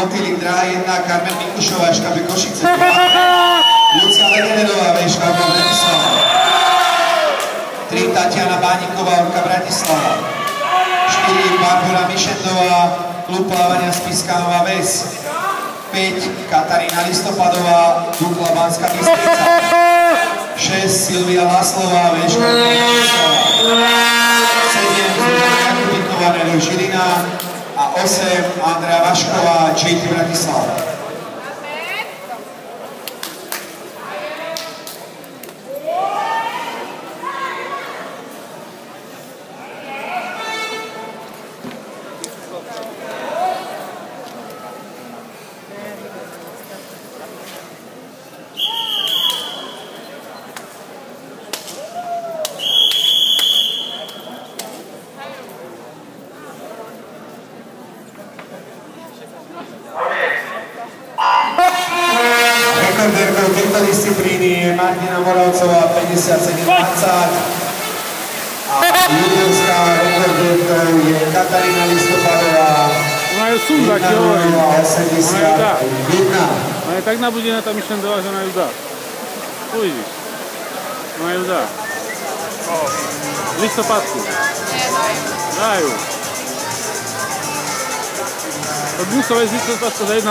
motýlik Dráha 1, Karmen Mikušová, štáby Košice 2, Lucia Legenerová, štáby Bratislava, 3 Tatiana Bániková, Orka Bratislava, 4 Barbora Mišendová, klub plávania Spišská Nová Ves, 5 Katarína Listopadová, Dukla Banská Bystrica, 6 Silvia Laslová, Veška Bratislava, 7 Zuzana Jakubíková, Nero Žilina a 8 Andrea Vašková, JT Bratislava. Rekordérkou tejto disciplíny je Martina Moravcová 57-20 a juniorská rekordérkou je Katarína Listopadová 1:81. Ona je tak nabudená tá Mišendová, že ona ju dá. Uvidíš. Ona ju dá. Listopadku. Dajú. Od Musovej z Listopadku za 1:00.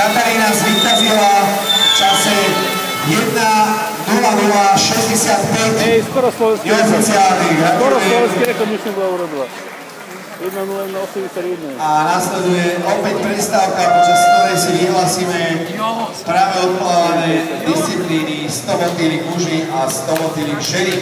Katarína zvíťazila v čase 1:00:65. Skoro slovenský rekord Mišendová urobila. 1:01:81. A nasleduje opäť prestávka, počas ktorej si vyhlasíme práve odplávané disciplíny 100 motýlik muži a 100 motýlik ženy.